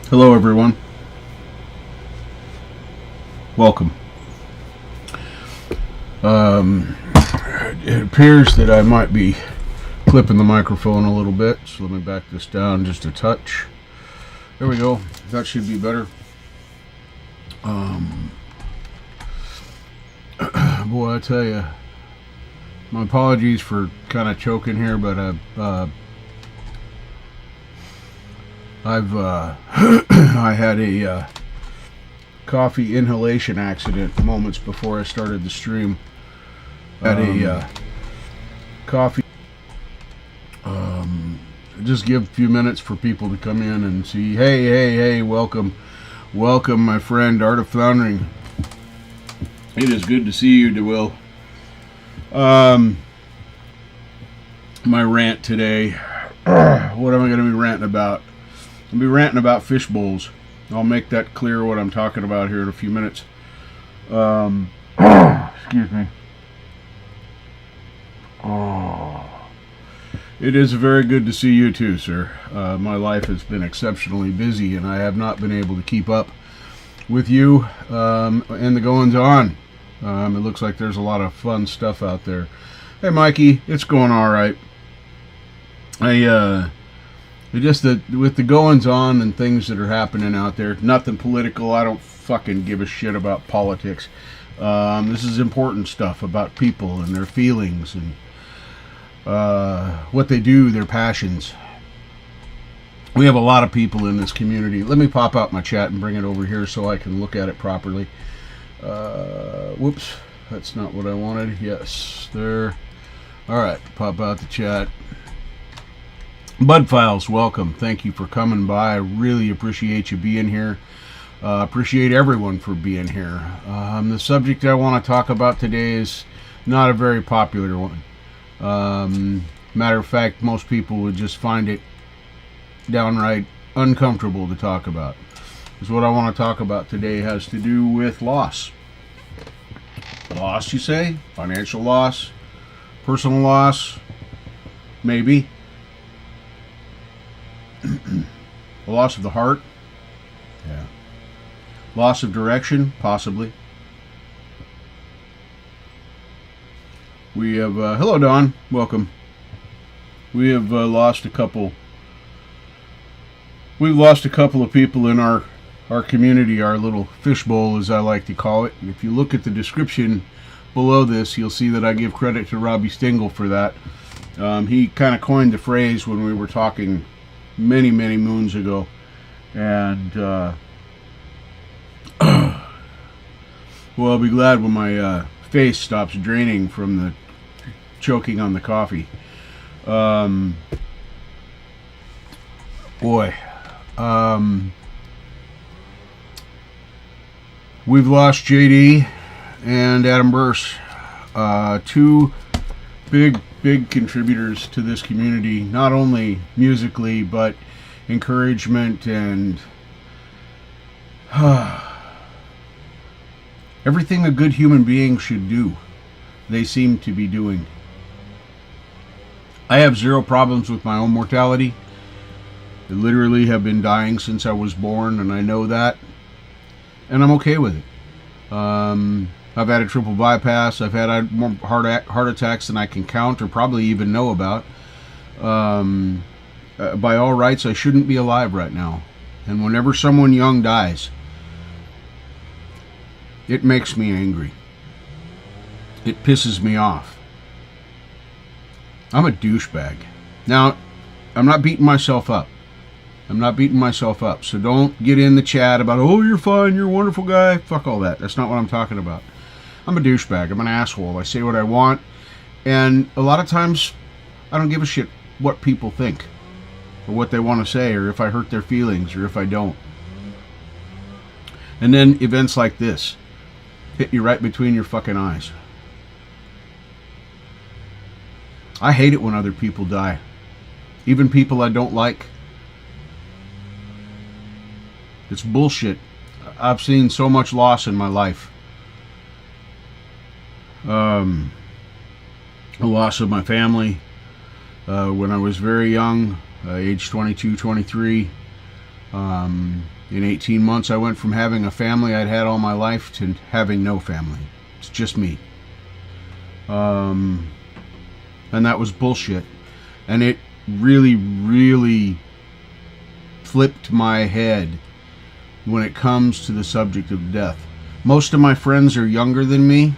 Hello everyone. Welcome. It appears that I might be clipping the microphone a little bit, so let me back this down just a touch. There we go. That should be better. Boy, I tell you, my apologies for kind of choking here, but I had a coffee inhalation accident moments before I started the stream. I had a coffee. Just give a few minutes for people to come in and see. Hey, welcome, my friend, Art of Floundering. It is good to see you, DeWill. My rant today. What am I going to be ranting about? I'll be ranting about fish bowls. I'll make that clear what I'm talking about here in a few minutes. Excuse me. It is very good to see you too, sir. My life has been exceptionally busy, and I have not been able to keep up with you and the goings on. It looks like there's a lot of fun stuff out there. Hey, Mikey, it's going all right. Just that with the goings on and things that are happening out there, nothing political. I don't fucking give a shit about politics. This is important stuff about people and their feelings and what they do, their passions. We have a lot of people in this community. Let me pop out my chat and bring it over here so I can look at it properly. Whoops, that's not what I wanted. Yes, there. All right, pop out the chat. Bud Files, welcome. Thank you for coming by. I really appreciate you being here. Appreciate everyone for being here. The subject I want to talk about today is not a very popular one. Matter of fact, most people would just find it downright uncomfortable to talk about. Because what I want to talk about today has to do with loss. Loss, you say? Financial loss? Personal loss? Maybe. The loss of the heart? Yeah. Loss of direction? Possibly. We have, hello Don, welcome. We have lost a couple. We've lost a couple of people in our community, our little fishbowl, as I like to call it. And if you look at the description below this, you'll see that I give credit to Robbie Stingle for that. He kind of coined the phrase when we were talking many moons ago, and well, I'll be glad when my face stops draining from the choking on the coffee. Boy, we've lost JD and Adam Burse, two big contributors to this community, not only musically but encouragement and everything a good human being should do, they seem to be doing. I have zero problems with my own mortality. I literally have been dying since I was born, and I know that, and I'm okay with it. I've had a triple bypass. I've had more heart attacks than I can count or probably even know about. By all rights, I shouldn't be alive right now. And whenever someone young dies, it makes me angry. It pisses me off. I'm a douchebag. Now, I'm not beating myself up. So don't get in the chat about, oh, you're fine, you're a wonderful guy. Fuck all that. That's not what I'm talking about. I'm a douchebag. I'm an asshole. I say what I want. And a lot of times, I don't give a shit what people think, or what they want to say, or if I hurt their feelings, or if I don't. And then events like this hit you right between your fucking eyes. I hate it when other people die. Even people I don't like. It's bullshit. I've seen so much loss in my life. The loss of my family when I was very young, age 22, 23. In 18 months, I went from having a family I'd had all my life to having no family. It's just me. And that was bullshit. And it really, really flipped my head when it comes to the subject of death. Most of my friends are younger than me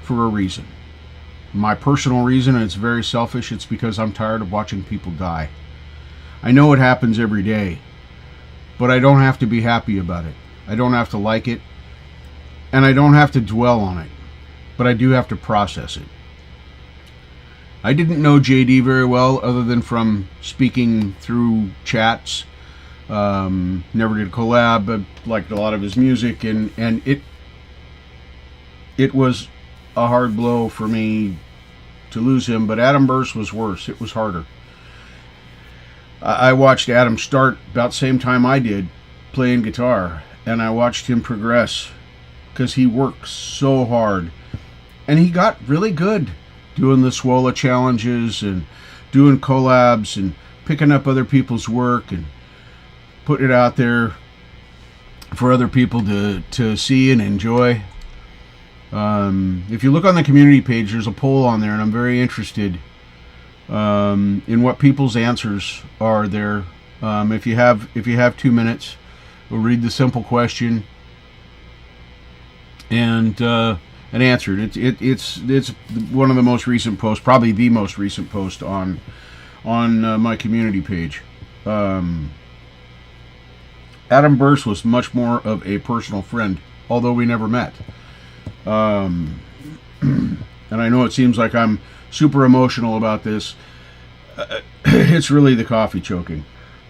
for a reason. My personal reason, and it's very selfish, it's because I'm tired of watching people die. I know it happens every day, but I don't have to be happy about it. I don't have to like it, and I don't have to dwell on it, but I do have to process it. I didn't know JD very well other than from speaking through chats. Never did a collab, but liked a lot of his music, and it was a hard blow for me to lose him, but Adam Burse was worse. It was harder. I watched Adam start about the same time I did playing guitar, and I watched him progress because he worked so hard, and he got really good doing the Swola challenges and doing collabs and picking up other people's work and putting it out there for other people to see and enjoy. If you look on the community page, there's a poll on there, and I'm very interested in what people's answers are there. If you have 2 minutes, we'll read the simple question and answer it. It's one of the most recent posts, probably the most recent post on my community page. Adam Burse was much more of a personal friend, although we never met. And I know it seems like I'm super emotional about this. It's really the coffee choking.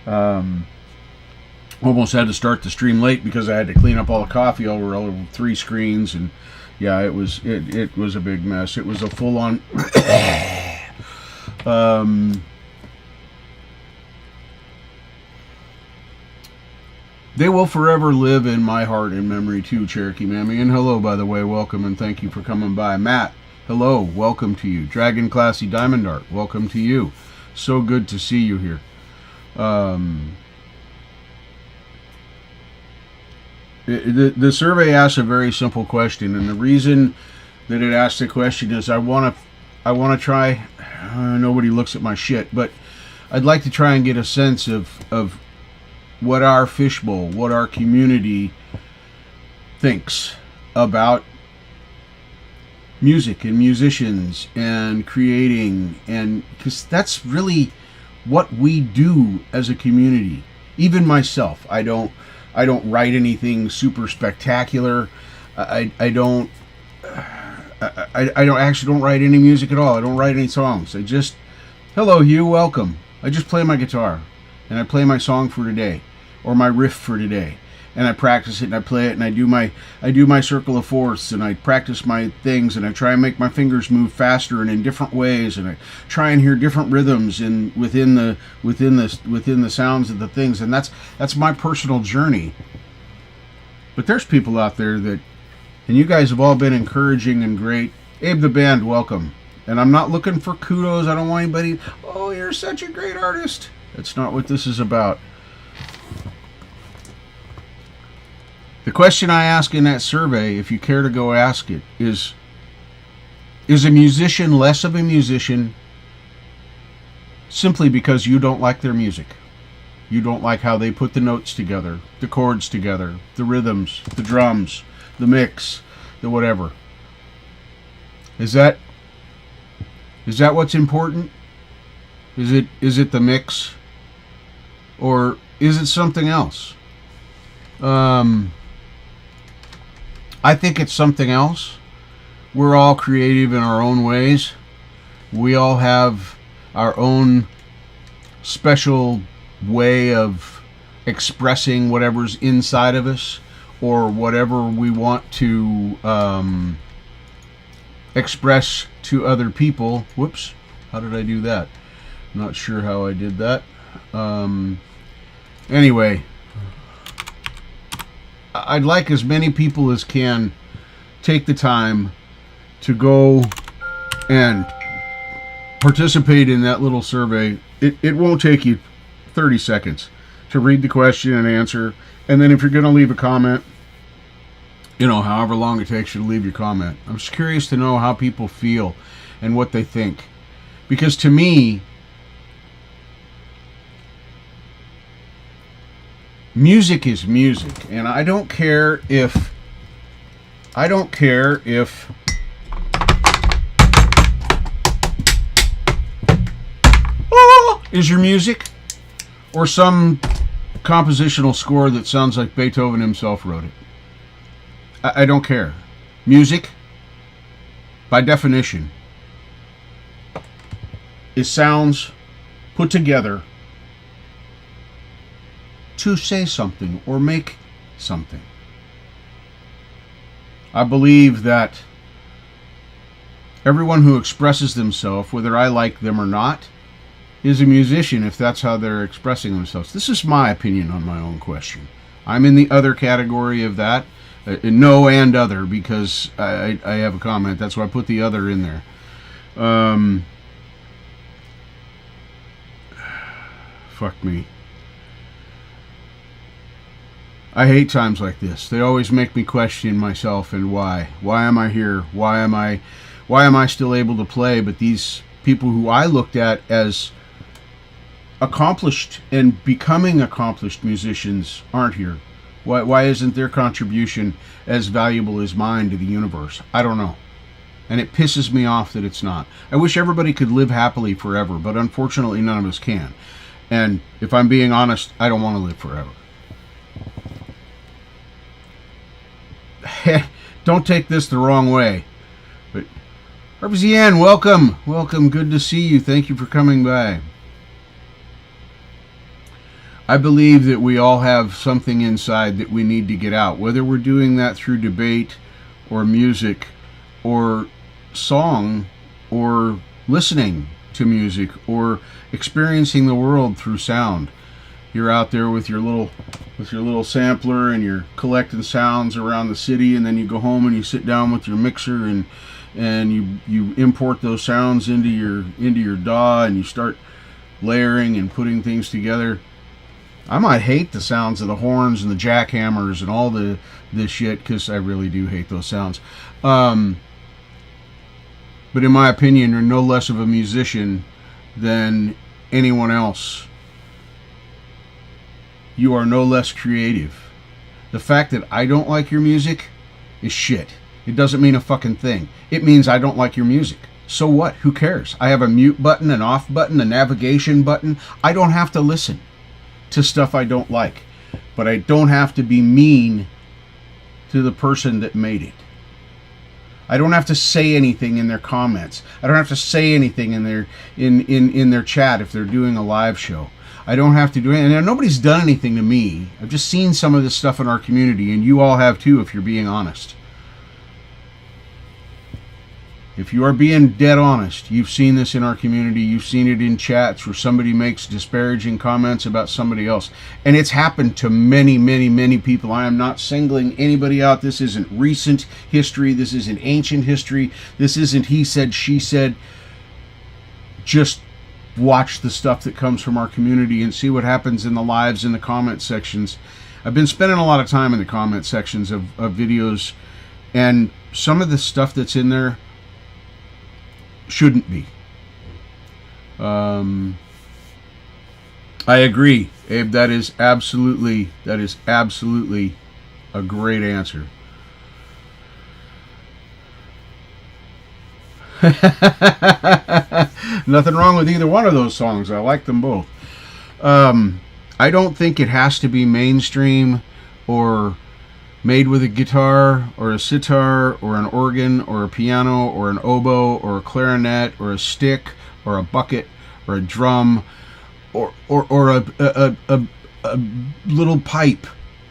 Almost had to start the stream late because I had to clean up all the coffee over 3 screens, and yeah, it was a big mess. It was a full-on they will forever live in my heart and memory too, Cherokee Mammy. And hello, by the way, welcome and thank you for coming by. Matt, hello, welcome to you. Dragon Classy Diamond Art, welcome to you. So good to see you here. The survey asks a very simple question, and the reason that it asks the question is I want to try. Nobody looks at my shit, but I'd like to try and get a sense of what our fishbowl, what our community thinks about music and musicians and creating, and because that's really what we do as a community. Even myself, I don't write anything super spectacular. I don't write any music at all. I don't write any songs. Hello Hugh, welcome. I just play my guitar and I play my song for today or my riff for today, and I practice it and I play it and I do my circle of fourths and I practice my things and I try and make my fingers move faster and in different ways, and I try and hear different rhythms within the sounds of the things, and that's my personal journey. But there's people out there that, and you guys have all been encouraging and great. Abe the Band, welcome. And I'm not looking for kudos. I don't want anybody, oh, you're such a great artist. That's not what this is about. The question I ask in that survey, if you care to go ask it, is a musician less of a musician simply because you don't like their music? You don't like how they put the notes together, the chords together, the rhythms, the drums, the mix, the whatever. Is that what's important? Is it the mix? Or is it something else? I think it's something else. We're all creative in our own ways. We all have our own special way of expressing whatever's inside of us, or whatever we want to express to other people. Whoops, how did I do that? I'm not sure how I did that. Anyway, I'd like as many people as can take the time to go and participate in that little survey. It won't take you 30 seconds. to read the question and answer. And then if you're going to leave a comment, however long it takes you to leave your comment, I'm just curious to know how people feel and what they think. Because to me, music is music, and I don't care if is your music or some compositional score that sounds like Beethoven himself wrote it. I don't care. Music, by definition, is sounds put together to say something or make something. I believe that everyone who expresses themselves, whether I like them or not, is a musician if that's how they're expressing themselves. This is my opinion on my own question. I'm in the other category of that. No and other, because I have a comment. That's why I put the other in there. Fuck me. I hate times like this. They always make me question myself and why. Why am I here? Why am I still able to play? But these people who I looked at as accomplished and becoming accomplished musicians aren't here. Why isn't their contribution as valuable as mine to the universe? I don't know. And it pisses me off that it's not. I wish everybody could live happily forever, but unfortunately none of us can. And if I'm being honest, I don't want to live forever. Don't take this the wrong way. But RBZN, welcome. Welcome. Good to see you. Thank you for coming by. I believe that we all have something inside that we need to get out, whether we're doing that through debate or music or song or listening to music or experiencing the world through sound. You're out there with your little sampler and you're collecting sounds around the city, and then you go home and you sit down with your mixer and you import those sounds into your DAW and you start layering and putting things together. I might hate the sounds of the horns and the jackhammers and all this shit, because I really do hate those sounds. But in my opinion, you're no less of a musician than anyone else. You are no less creative. The fact that I don't like your music is shit. It doesn't mean a fucking thing. It means I don't like your music. So what? Who cares? I have a mute button, an off button, a navigation button. I don't have to listen to stuff I don't like. But I don't have to be mean to the person that made it. I don't have to say anything in their comments. I don't have to say anything in their chat if they're doing a live show. I don't have to do it. And nobody's done anything to me. I've just seen some of this stuff in our community, and you all have too, if you're being honest. If you are being dead honest, you've seen this in our community. You've seen it in chats where somebody makes disparaging comments about somebody else. And it's happened to many, many, many people. I am not singling anybody out. This isn't recent history. This isn't ancient history. This isn't he said, she said. Just watch the stuff that comes from our community and see what happens in the lives, in the comment sections. I've been spending a lot of time in the comment sections of videos, and some of the stuff that's in there shouldn't be. I agree, Abe. That is absolutely a great answer. Nothing wrong with either one of those songs. I like them both. I don't think it has to be mainstream or made with a guitar or a sitar or an organ or a piano or an oboe or a clarinet or a stick or a bucket or a drum or a little pipe,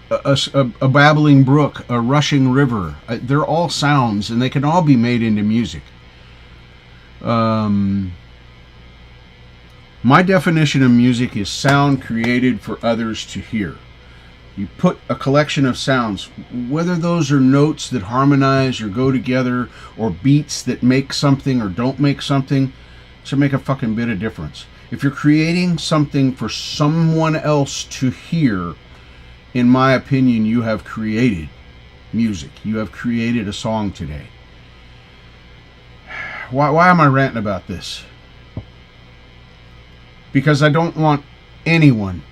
a babbling brook, a rushing river. They're all sounds, and they can all be made into music. My definition of music is sound created for others to hear. You put a collection of sounds, whether those are notes that harmonize or go together, or beats that make something or don't make something, should make a fucking bit of difference. If you're creating something for someone else to hear, in my opinion, you have created music. You have created a song today. Why am I ranting about this? Because I don't want anyone,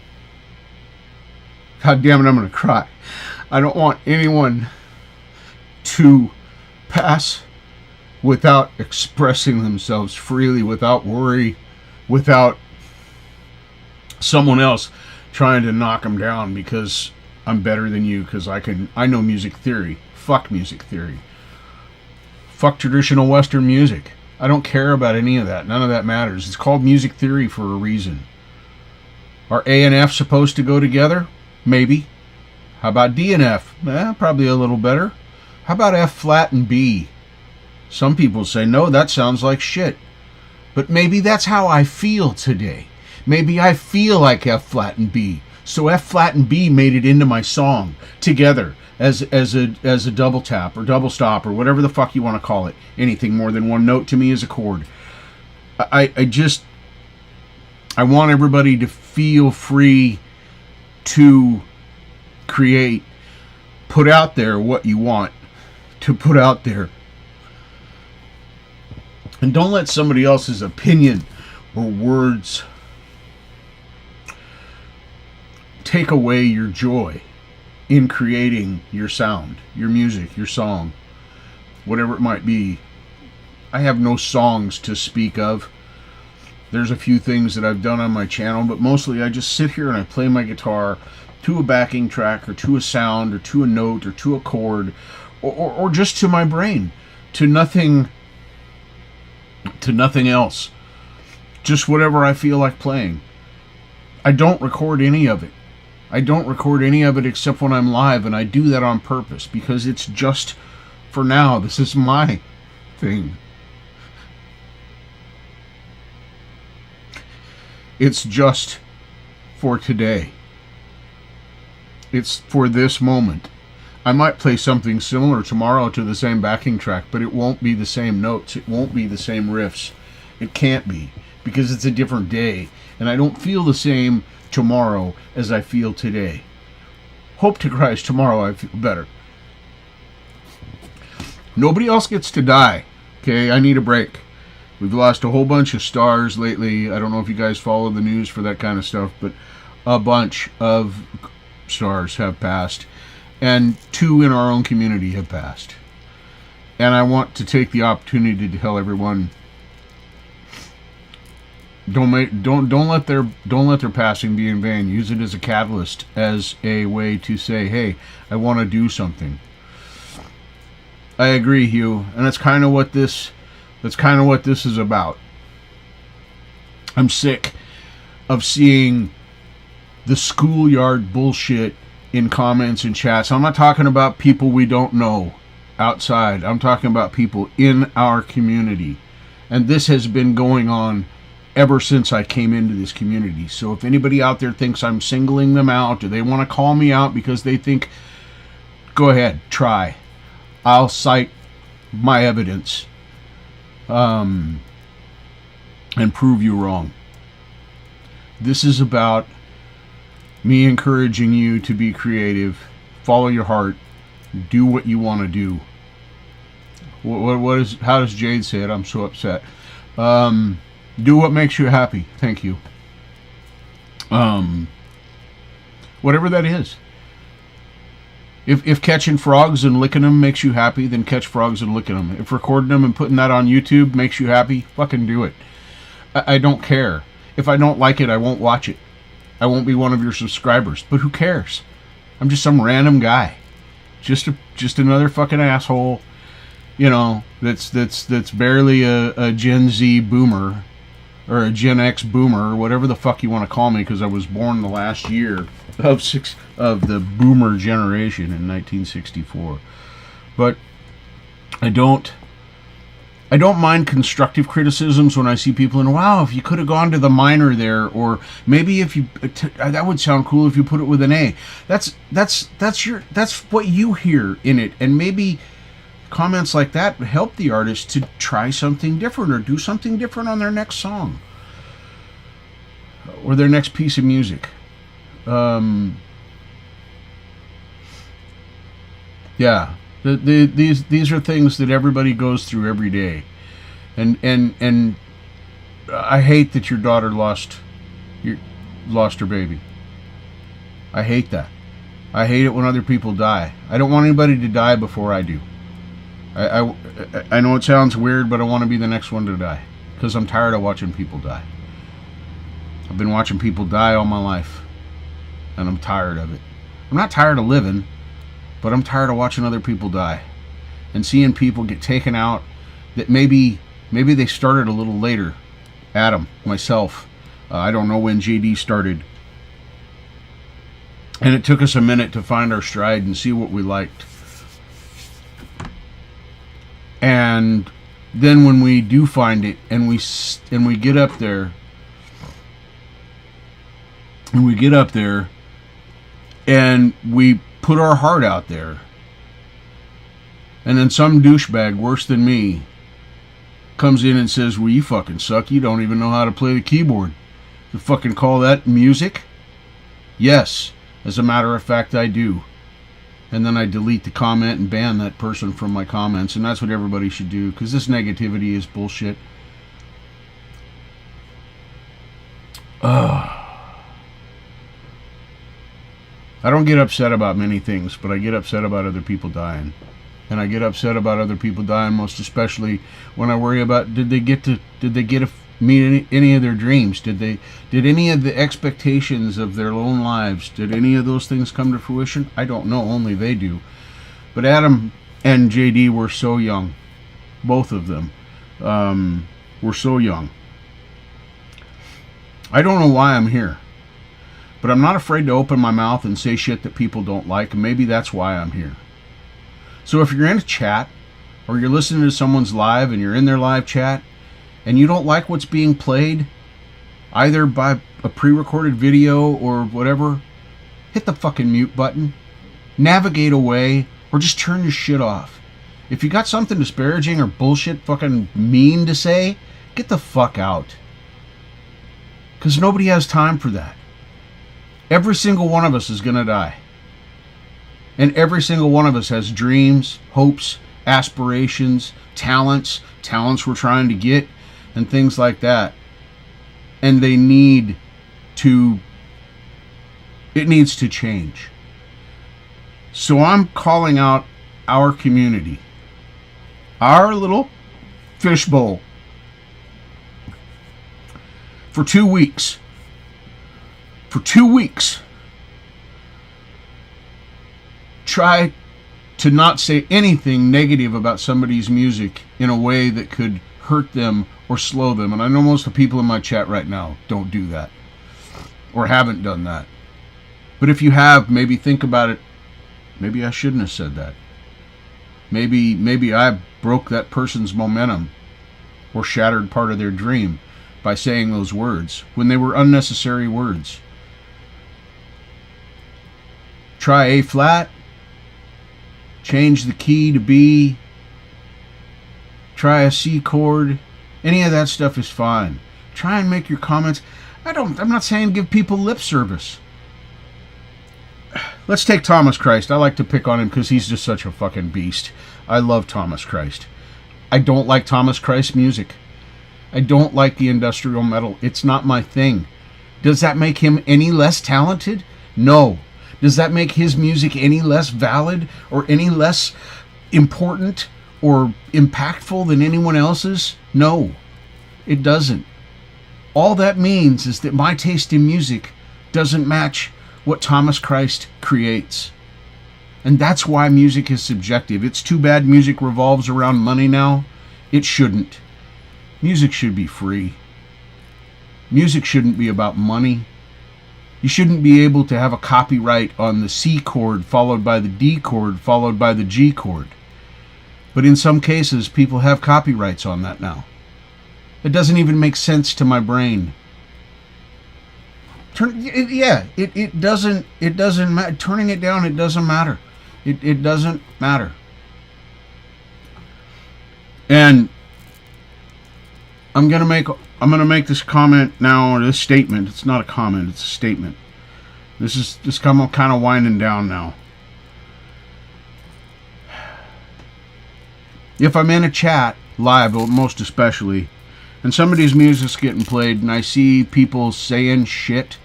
God damn it, I'm going to cry. I don't want anyone to pass without expressing themselves freely, without worry, without someone else trying to knock them down because I'm better than you, because I know music theory. Fuck music theory. Fuck traditional Western music. I don't care about any of that. None of that matters. It's called music theory for a reason. Are A and F supposed to go together? Maybe. How about D and F? Probably a little better. How about F flat and B? Some people say, no, that sounds like shit. But maybe that's how I feel today. Maybe I feel like F flat and B. So F flat and B made it into my song together as a double tap or double stop or whatever the fuck you want to call it. Anything more than one note to me is a chord. I want everybody to feel free to create, put out there what you want to put out there. And don't let somebody else's opinion or words take away your joy in creating your sound, your music, your song, whatever it might be. I have no songs to speak of. There's a few things that I've done on my channel, but mostly I just sit here and I play my guitar to a backing track or to a sound or to a note or to a chord or just to my brain, to nothing else. Just whatever I feel like playing. I don't record any of it. I don't record any of it except when I'm live, and I do that on purpose because it's just for now. This is my thing. It's just for today. It's for this moment. I might play something similar tomorrow to the same backing track, but it won't be the same notes. It won't be the same riffs. It can't be, because it's a different day, and I don't feel the same tomorrow as I feel today. Hope to Christ tomorrow I feel better. Nobody else gets to die. Okay, I need a break. We've lost a whole bunch of stars lately. I don't know if you guys follow the news for that kind of stuff, but a bunch of stars have passed, and 2 in our own community have passed. And I want to take the opportunity to tell everyone, don't let their passing be in vain. Use it as a catalyst, as a way to say, hey, I want to do something. I agree, Hugh, and that's kind of what this is about. I'm sick of seeing the schoolyard bullshit in comments and chats. I'm not talking about people we don't know outside. I'm talking about people in our community. And this has been going on ever since I came into this community. So if anybody out there thinks I'm singling them out, or they want to call me out because they think, go ahead, try. I'll cite my evidence and prove you wrong. This is about me encouraging you to be creative, follow your heart, do what you want to do. How does Jade say it? I'm so upset. Do what makes you happy. Thank you. Whatever that is. If catching frogs and licking them makes you happy, then catch frogs and licking them. If recording them and putting that on YouTube makes you happy, fucking do it. I don't care. If I don't like it, I won't watch it. I won't be one of your subscribers. But who cares? I'm just some random guy. Just another fucking asshole, you know, that's barely a Gen Z boomer or a Gen X boomer or whatever the fuck you want to call me, because I was born the last year of the boomer generation in 1964. But I don't mind constructive criticisms when I see people and, wow, if you could have gone to the minor there, or maybe if you that would sound cool if you put it with an A. That's what you hear in it, and maybe comments like that help the artist to try something different or do something different on their next song. or their next piece of music. Yeah, these are things that everybody goes through every day, and I hate that your daughter lost her baby. I hate that. I hate it when other people die. I don't want anybody to die before I do. I know it sounds weird, but I want to be the next one to die because I'm tired of watching people die. I've been watching people die all my life, and I'm tired of it. I'm not tired of living, but I'm tired of watching other people die and seeing people get taken out that maybe they started a little later. Adam, myself, I don't know when JD started, and it took us a minute to find our stride and see what we liked. And then when we do find it, and we get up there, and we put our heart out there, and then some douchebag worse than me comes in and says, well, you fucking suck, you don't even know how to play the keyboard. You fucking call that music? Yes, as a matter of fact, I do. And then I delete the comment and ban that person from my comments, and that's what everybody should do, because this negativity is bullshit. I don't get upset about many things, but I get upset about other people dying. And I get upset about other people dying, most especially when I worry about, did they get to meet any of their dreams? Did any of the expectations of their own lives, did any of those things come to fruition? I don't know, only they do. But Adam and JD were so young. Both of them were so young. I don't know why I'm here, but I'm not afraid to open my mouth and say shit that people don't like, and maybe that's why I'm here. So if you're in a chat, or you're listening to someone's live and you're in their live chat, and you don't like what's being played, either by a pre-recorded video or whatever, hit the fucking mute button, navigate away, or just turn your shit off. If you got something disparaging or bullshit fucking mean to say, get the fuck out. Because nobody has time for that. Every single one of us is going to die. And every single one of us has dreams, hopes, aspirations, talents we're trying to get, and things like that. And it needs to change. So I'm calling out our community, our little fishbowl, for 2 weeks. For 2 weeks. Try to not say anything negative about somebody's music in a way that could hurt them or slow them. And I know most of the people in my chat right now don't do that, or haven't done that. But if you have, maybe think about it. Maybe I shouldn't have said that. Maybe I broke that person's momentum or shattered part of their dream by saying those words when they were unnecessary words. Try A flat. Change the key to B. Try a C chord. Any of that stuff is fine. Try and make your comments. I'm not saying give people lip service. Let's take Thomas Christ. I like to pick on him because he's just such a fucking beast. I love Thomas Christ. I don't like Thomas Christ's music. I don't like the industrial metal. It's not my thing. Does that make him any less talented? No. Does that make his music any less valid or any less important or impactful than anyone else's? No, it doesn't. All that means is that my taste in music doesn't match what Thomas Christ creates. And that's why music is subjective. It's too bad music revolves around money now. It shouldn't. Music should be free. Music shouldn't be about money. You shouldn't be able to have a copyright on the C chord followed by the D chord followed by the G chord. But in some cases, people have copyrights on that now. It doesn't even make sense to my brain. It doesn't matter. Turning it down, it doesn't matter. It doesn't matter. And I'm gonna make this comment now, or this statement. It's not a comment, it's a statement. This is just kind of winding down now. If I'm in a chat live, most especially, and somebody's music's getting played, and I see people saying shit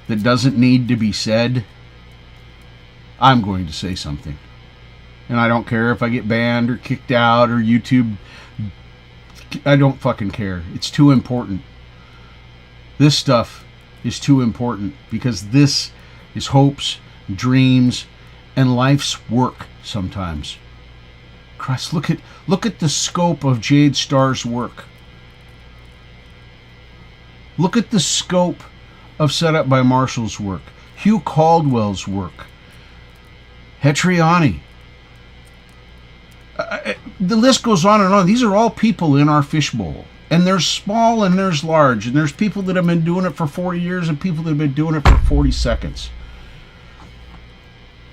that doesn't need to be said, I'm going to say something. And I don't care if I get banned or kicked out or YouTube. I don't fucking care. It's too important. This stuff is too important because this is hopes, dreams, and life's work sometimes. Christ, look at the scope of Jade Starr's work. Look at the scope of Set Up by Marshall's work, Hugh Caldwell's work, Hetriani. The list goes on and on. These are all people in our fishbowl. And there's small and there's large. And there's people that have been doing it for 40 years and people that have been doing it for 40 seconds.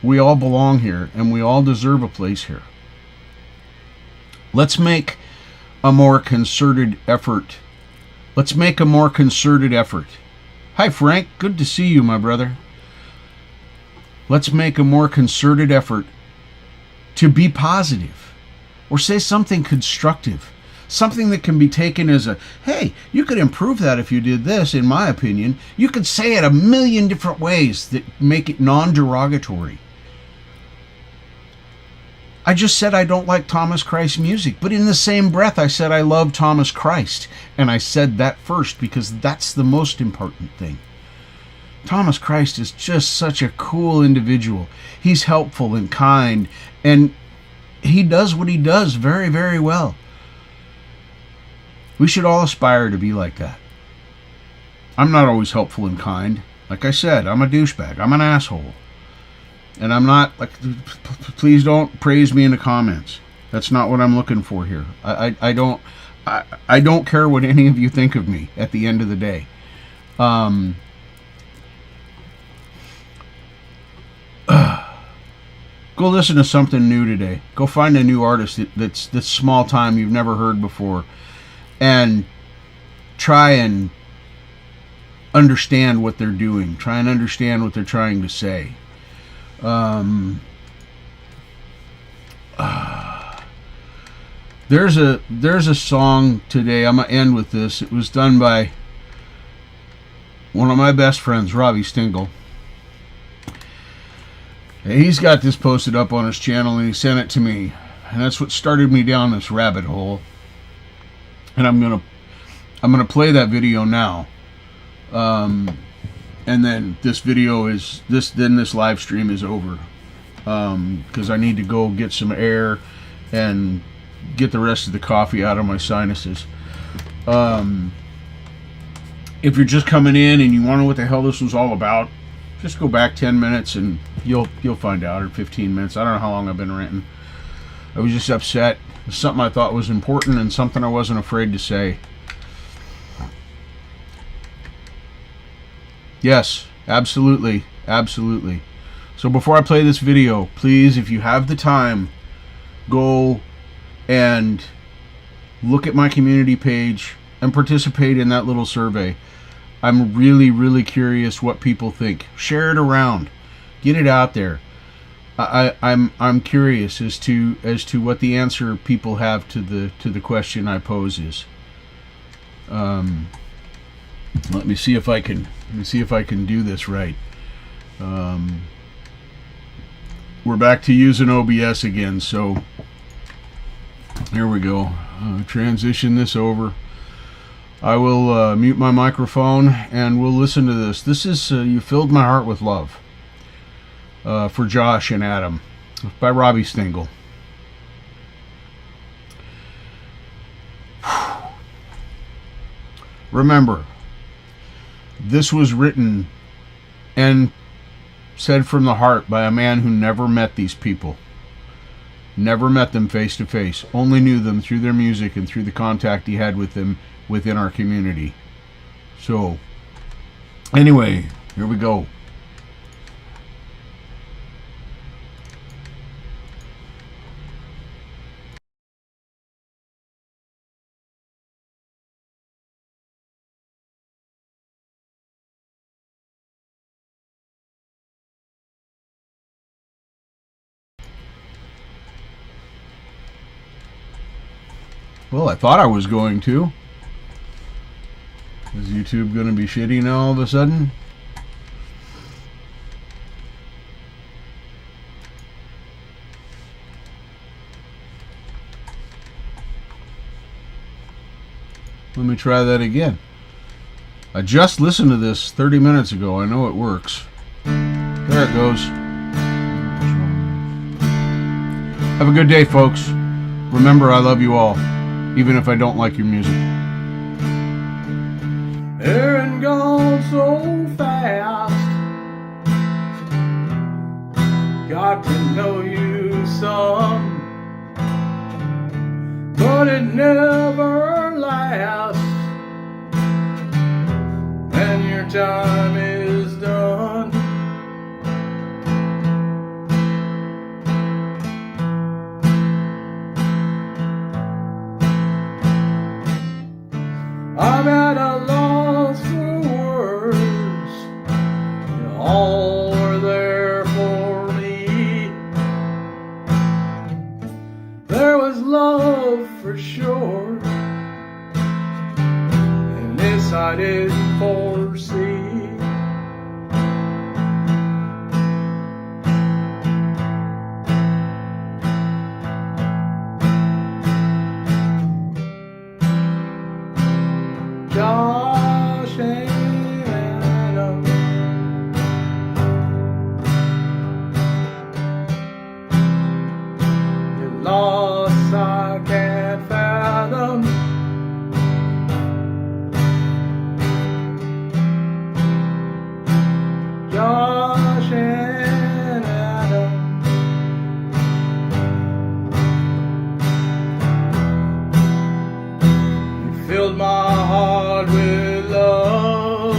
We all belong here and we all deserve a place here. Let's make a more concerted effort. Let's make a more concerted effort. Hi, Frank. Good to see you, my brother. Let's make a more concerted effort to be positive or say something constructive, something that can be taken as a, hey, you could improve that if you did this, in my opinion. You could say it a million different ways that make it non-derogatory. I just said I don't like Thomas Christ's music, but in the same breath I said I love Thomas Christ, and I said that first because that's the most important thing. Thomas Christ is just such a cool individual. He's helpful and kind, and he does what he does very, very well. We should all aspire to be like that. I'm not always helpful and kind. Like I said, I'm a douchebag. I'm an asshole. And I'm not, like, please don't praise me in the comments. That's not what I'm looking for here. I don't care what any of you think of me at the end of the day. Go listen to something new today. Go find a new artist that's small time you've never heard before, and try and understand what they're doing. Try and understand what they're trying to say. There's a song today. I'm gonna end with this. It was done by one of my best friends, Robbie Stingle. He's got this posted up on his channel and he sent it to me, and that's what started me down this rabbit hole. And I'm gonna play that video now, and then this live stream is over, because I need to go get some air and get the rest of the coffee out of my sinuses. If you're just coming in and you want to know what the hell this was all about, just go back 10 minutes and you'll find out, or 15 minutes. I don't know how long I've been ranting. I was just upset. It was something I thought was important and something I wasn't afraid to say. Yes, absolutely, absolutely. So before I play this video, please, if you have the time, go and look at my community page and participate in that little survey. I'm really, really curious what people think. Share it around. Get it out there. I'm curious as to what the answer people have to the question I pose is. Let me see if I can do this right. We're back to using OBS again, so here we go. Transition this over. I will mute my microphone and we'll listen to this. This is You Filled My Heart with Love, for Josh and Adam, by Robbie Stingle. Remember, this was written and said from the heart by a man who never met these people. Never met them face to face. Only knew them through their music and through the contact he had with them within our community. So, anyway, here we go. Well, I thought I was going to. Is YouTube going to be shitty now all of a sudden? Let me try that again. I just listened to this 30 minutes ago. I know it works. There it goes. Have a good day, folks. Remember, I love you all, even if I don't like your music. There and gone so fast. Got to know you some, but it never lasts. And your time is done. I'm at a loss for words. You all were there for me. There was love for sure, and this I didn't foresee. Josh and Adam, your loss I can't fathom. Josh and Adam, you filled my heart with love.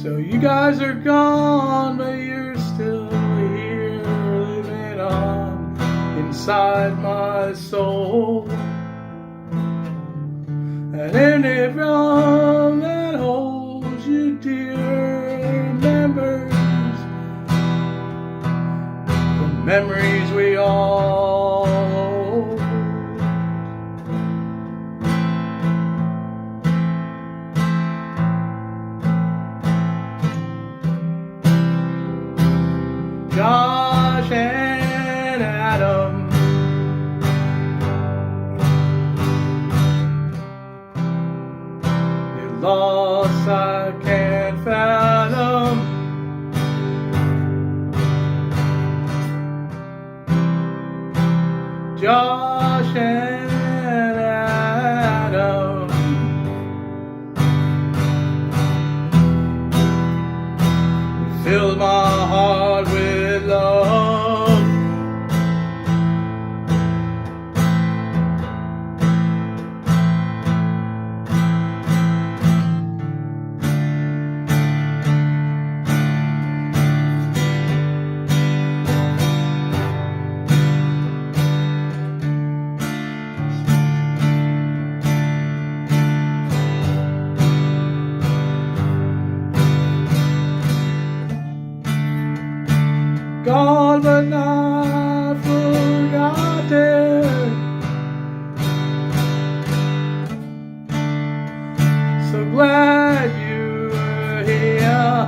So you guys are gone, but you're still here, living on inside my soul. And in the drum that holds you dear remembers the memories we all hold. Josh and Adam, your loss I can't fathom. Josh and Adam, you filled my heart with love. Gone but not forgotten. So glad you were here.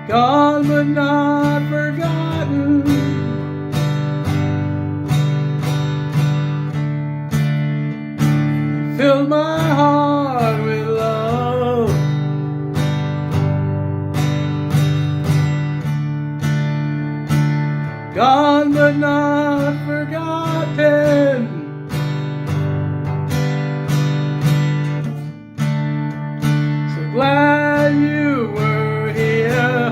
Gone but not forgotten. filled my heart with love. Gone but not forgotten. So glad you were here.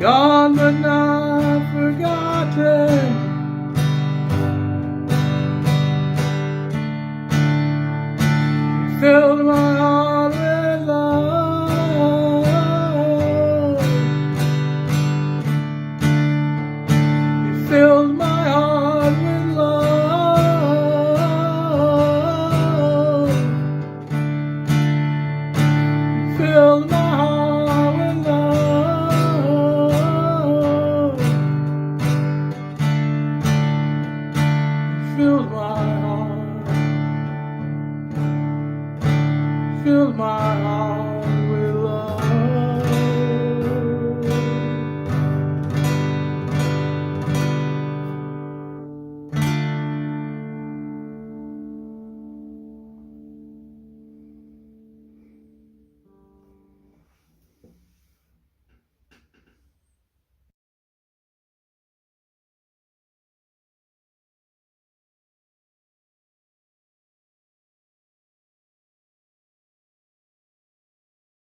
Gone but not forgotten. You filled my heart with love. You filled my